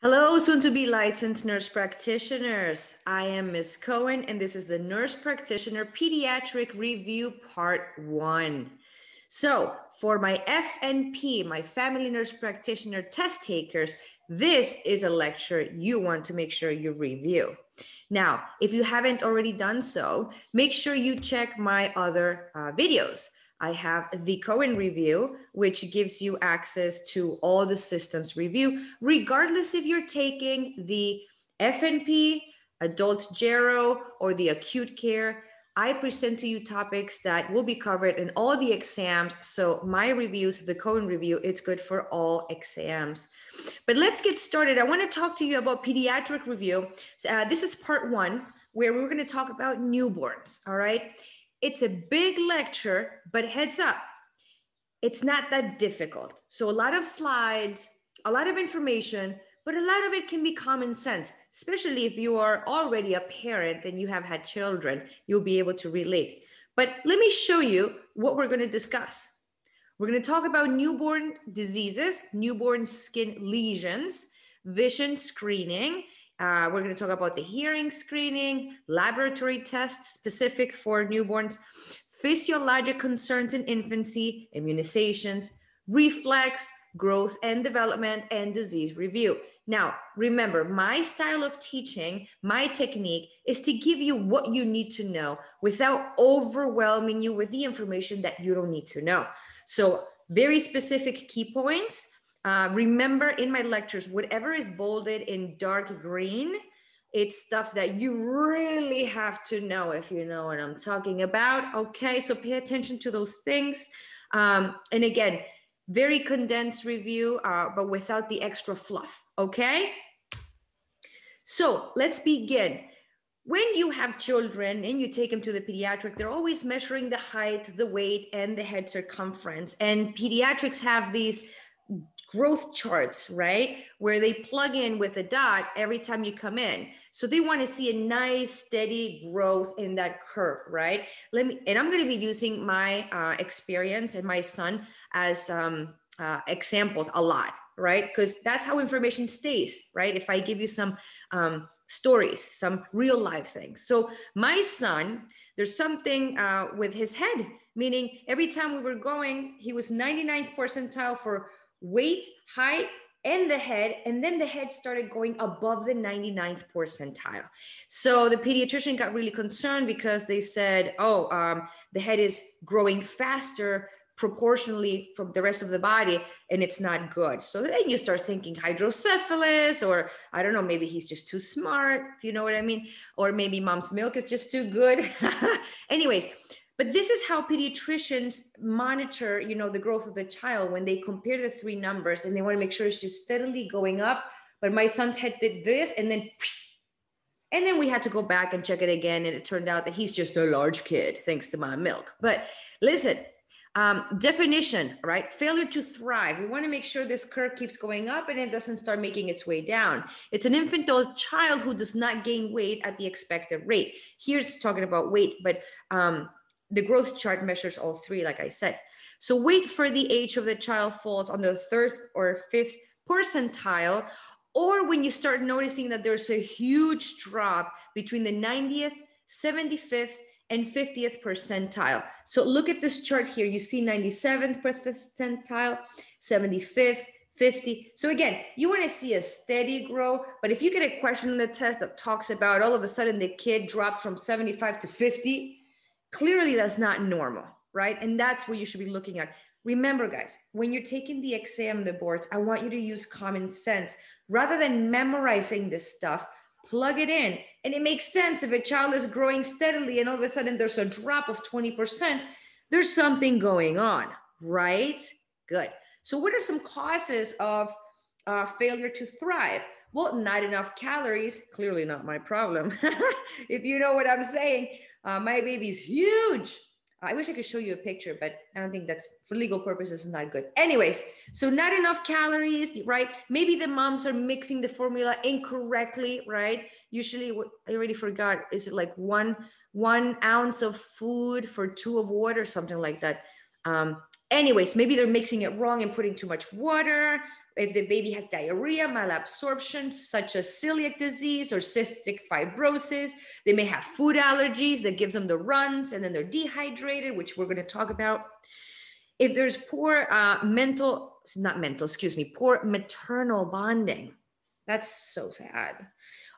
Hello, soon to be licensed nurse practitioners. I am Ms. Cohen, and this is the Nurse Practitioner Pediatric Review Part 1. So, for my FNP, my Family Nurse Practitioner test takers, this is a lecture you want to make sure you review. Now, if you haven't already done so, make sure you check my other videos. I have the Cohen review, which gives you access to all the systems review, regardless if you're taking the FNP, adult gero, or the acute care. I present to you topics that will be covered in all the exams. So my reviews, the Cohen review, it's good for all exams. But let's get started. I want to talk to you about pediatric review. This is part 1, where we're going to talk about newborns, all right? It's a big lecture, but heads up, it's not that difficult. So a lot of slides, a lot of information, but a lot of it can be common sense, especially if you are already a parent and you have had children, you'll be able to relate. But let me show you what we're going to discuss. We're going to talk about newborn diseases, newborn skin lesions, vision screening. We're going to talk about the hearing screening, laboratory tests specific for newborns, physiologic concerns in infancy, immunizations, reflex, growth and development, and disease review. Now, remember, my style of teaching, my technique is to give you what you need to know without overwhelming you with the information that you don't need to know. So very specific key points. Remember in my lectures, whatever is bolded in dark green, it's stuff that you really have to know if you know what I'm talking about. Okay, so pay attention to those things. And again, very condensed review, but without the extra fluff, okay? So let's begin. When you have children and you take them to the pediatric, they're always measuring the height, the weight, and the head circumference. And pediatrics have these growth charts, right? Where they plug in with a dot every time you come in. So they want to see a nice steady growth in that curve, right? And I'm going to be using my experience and my son as examples a lot, right? Because that's how information stays, right? If I give you some stories, some real life things. So my son, there's something with his head, meaning every time we were going, he was 99th percentile for weight, height, and the head, and then the head started going above the 99th percentile. So the pediatrician got really concerned because they said, the head is growing faster proportionally from the rest of the body, and it's not good. So then you start thinking hydrocephalus, or I don't know, maybe he's just too smart, if you know what I mean, or maybe mom's milk is just too good. Anyways, but this is how pediatricians monitor, the growth of the child when they compare the 3 numbers and they want to make sure it's just steadily going up. But my son's head did this, and then we had to go back and check it again. And it turned out that he's just a large kid, thanks to my milk. But listen, definition, right? Failure to thrive. We want to make sure this curve keeps going up and it doesn't start making its way down. It's an infant or child who does not gain weight at the expected rate. Here's talking about weight, but the growth chart measures all 3, like I said. So weight for the age of the child falls on the 3rd or 5th percentile, or when you start noticing that there's a huge drop between the 90th, 75th, and 50th percentile. So look at this chart here. You see 97th percentile, 75th, 50. So again, you want to see a steady growth, but if you get a question on the test that talks about all of a sudden the kid dropped from 75 to 50, clearly that's not normal, right? And that's what you should be looking at. Remember, guys, when you're taking the exam, the boards, I want you to use common sense. Rather than memorizing this stuff, plug it in. And it makes sense if a child is growing steadily and all of a sudden there's a drop of 20%, there's something going on, right? Good. So what are some causes of failure to thrive? Well, not enough calories, clearly not my problem. If you know what I'm saying. My baby's huge. I wish I could show you a picture, but I don't think that's, for legal purposes, not good. Anyways, so not enough calories, right? Maybe the moms are mixing the formula incorrectly, right? Usually, I already forgot, is it like one ounce of food for 2 of water, something like that. Anyways, maybe they're mixing it wrong and putting too much water. if the baby has diarrhea, malabsorption, such as celiac disease or cystic fibrosis. They may have food allergies that gives them the runs, and then they're dehydrated, which we're going to talk about. If there's poor poor maternal bonding, that's so sad.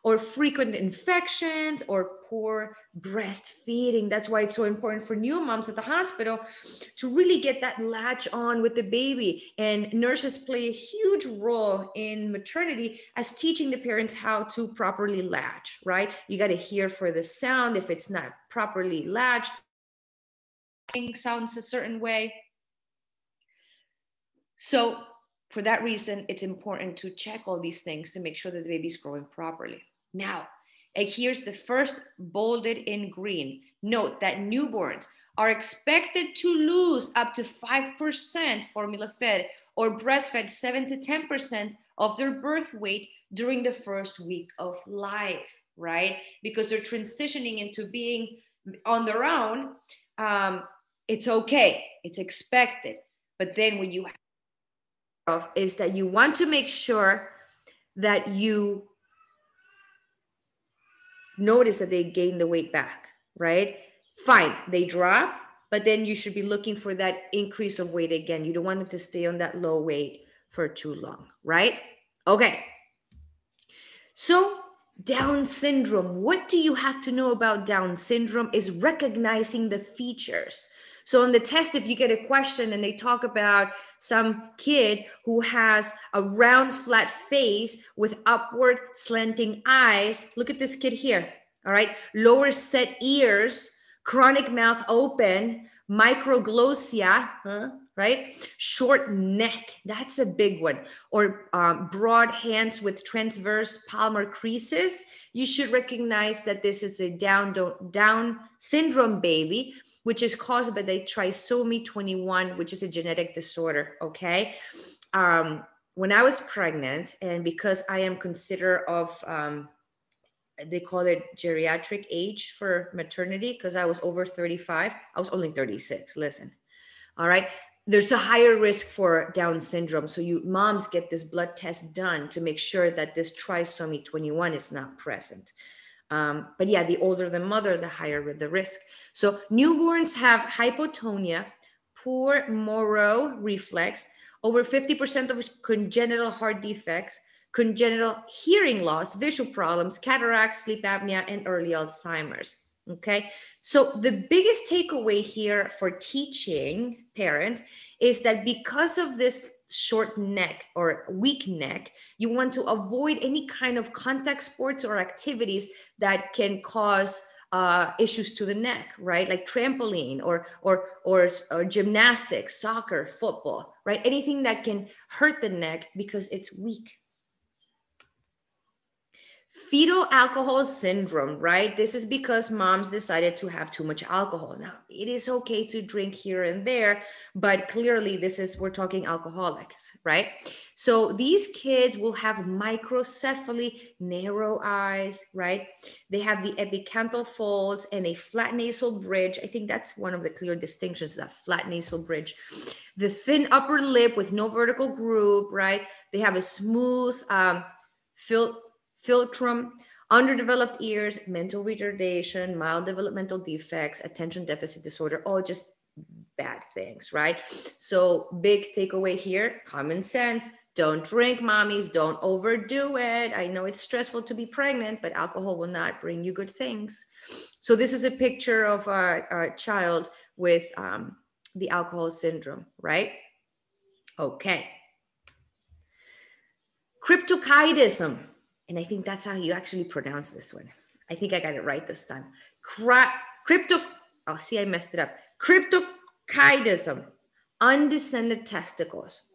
Or frequent infections or poor breastfeeding. That's why it's so important for new moms at the hospital to really get that latch on with the baby. And nurses play a huge role in maternity as teaching the parents how to properly latch, right? You got to hear for the sound. If it's not properly latched, sounds a certain way. So for that reason, it's important to check all these things to make sure that the baby's growing properly. Now, here's the first bolded in green. Note that newborns are expected to lose up to 5% formula fed or breastfed 7 to 10% of their birth weight during the first week of life, right? Because they're transitioning into being on their own. It's okay, it's expected. But then when you is that you want to make sure that you notice that they gain the weight back, right? Fine, they drop, but then you should be looking for that increase of weight again. You don't want them to stay on that low weight for too long, right? Okay. So Down syndrome, what do you have to know about Down syndrome is recognizing the features. So on the test, if you get a question and they talk about some kid who has a round, flat face with upward slanting eyes, look at this kid here, all right? Lower set ears, chronic mouth open, microglossia, right? Short neck, that's a big one. Or broad hands with transverse palmar creases. You should recognize that this is a Down syndrome baby, which is caused by the trisomy 21, which is a genetic disorder, okay? When I was pregnant, and because I am considered of, they call it geriatric age for maternity, because I was over 35, I was only 36, listen, all right? There's a higher risk for Down syndrome. So you moms get this blood test done to make sure that this trisomy 21 is not present. But yeah, the older the mother, the higher the risk. So newborns have hypotonia, poor Moro reflex, over 50% of congenital heart defects, congenital hearing loss, visual problems, cataracts, sleep apnea, and early Alzheimer's. Okay, so the biggest takeaway here for teaching parents is that because of this short neck or weak neck, you want to avoid any kind of contact sports or activities that can cause issues to the neck, right? Like trampoline or gymnastics, soccer, football, right? Anything that can hurt the neck because it's weak. Fetal alcohol syndrome, right? This is because moms decided to have too much alcohol. Now, it is okay to drink here and there, but clearly we're talking alcoholics, right? So these kids will have microcephaly, narrow eyes, right? They have the epicanthal folds and a flat nasal bridge. I think that's one of the clear distinctions, that flat nasal bridge. The thin upper lip with no vertical groove, right? They have a smooth philtrum, underdeveloped ears, mental retardation, mild developmental defects, attention deficit disorder, all just bad things, right? So big takeaway here, common sense. Don't drink, mommies, don't overdo it. I know it's stressful to be pregnant, but alcohol will not bring you good things. So this is a picture of a child with the alcohol syndrome, right? Okay. Cryptocytism. And I think that's how you actually pronounce this one. I think I got it right this time. I messed it up. Cryptocytism, undescended testicles.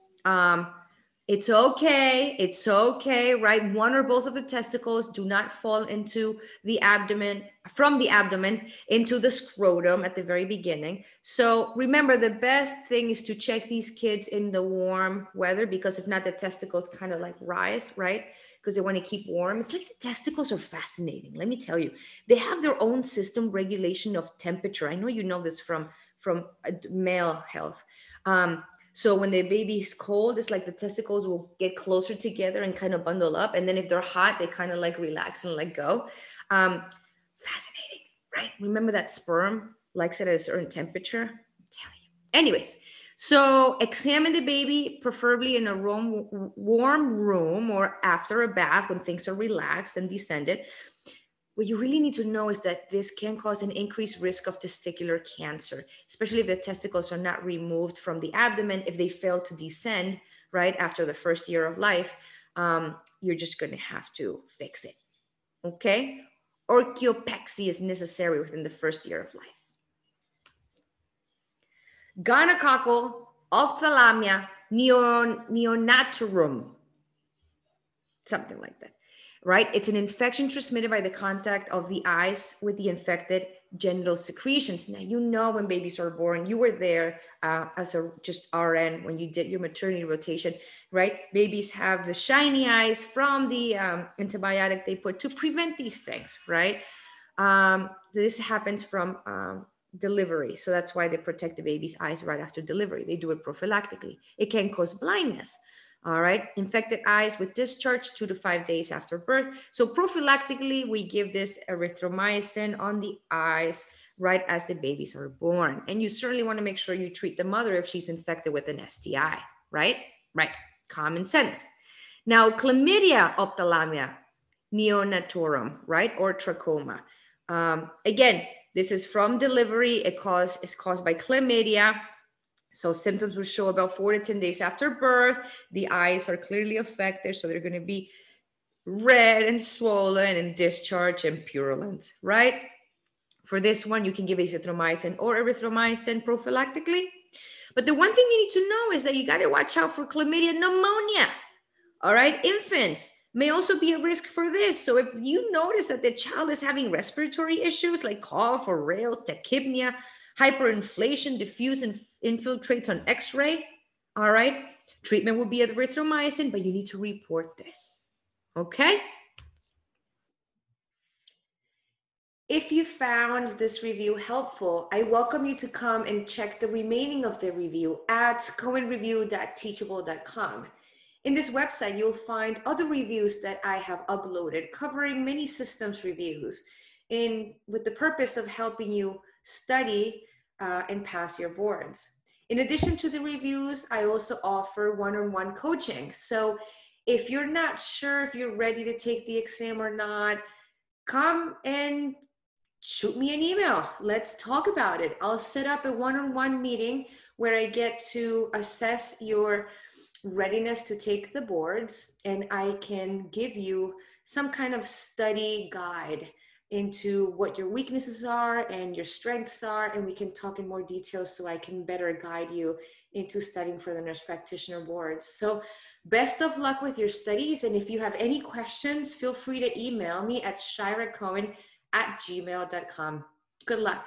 It's okay, right? One or both of the testicles do not fall into the abdomen, from the abdomen into the scrotum at the very beginning. So remember, the best thing is to check these kids in the warm weather, because if not, the testicles kind of like rise, right? Because they want to keep warm. It's like the testicles are fascinating. Let me tell you, they have their own system regulation of temperature. I know you know this from male health. So when the baby is cold, it's like the testicles will get closer together and kind of bundle up. And then if they're hot, they kind of like relax and let go. Fascinating, right? Remember that sperm likes it at a certain temperature? I'm telling you. Anyways, so examine the baby, preferably in a warm room or after a bath when things are relaxed and descended. What you really need to know is that this can cause an increased risk of testicular cancer, especially if the testicles are not removed from the abdomen. If they fail to descend right after the first year of life, you're just going to have to fix it. Okay? Orchiopexy is necessary within the first year of life. Gonococcal, ophthalmia, neonatorum, something like that. Right? It's an infection transmitted by the contact of the eyes with the infected genital secretions. Now, you know when babies are born, you were there as a just RN when you did your maternity rotation, right? Babies have the shiny eyes from the antibiotic they put to prevent these things, right? This happens from delivery. So that's why they protect the baby's eyes right after delivery. They do it prophylactically. It can cause blindness. All right, infected eyes with discharge 2 to 5 days after birth. So prophylactically, we give this erythromycin on the eyes right as the babies are born. And you certainly want to make sure you treat the mother if she's infected with an STI, right? Right, common sense. Now, chlamydia, ophthalmia, neonatorum, right? Or trachoma. Again, this is from delivery. It's caused by chlamydia. So symptoms will show about 4 to 10 days after birth. The eyes are clearly affected, so they're going to be red and swollen and discharged and purulent, right? For this one, you can give azithromycin or erythromycin prophylactically. But the one thing you need to know is that you got to watch out for chlamydia pneumonia. All right, infants may also be at risk for this. So if you notice that the child is having respiratory issues like cough or rales, tachypnea, hyperinflation, diffuse infiltrates on x-ray, all right, treatment will be erythromycin, but you need to report this, okay? If you found this review helpful, I welcome you to come and check the remaining of the review at cohenreview.teachable.com. In this website, you'll find other reviews that I have uploaded covering many systems reviews with the purpose of helping you study and pass your boards. In addition to the reviews, I also offer one-on-one coaching. So if you're not sure if you're ready to take the exam or not, come and shoot me an email. Let's talk about it. I'll set up a one-on-one meeting where I get to assess your readiness to take the boards, and I can give you some kind of study guide into what your weaknesses are and your strengths are, and we can talk in more detail so I can better guide you into studying for the nurse practitioner boards. So best of luck with your studies, and if you have any questions, feel free to email me at shiracohen@gmail.com. Good luck.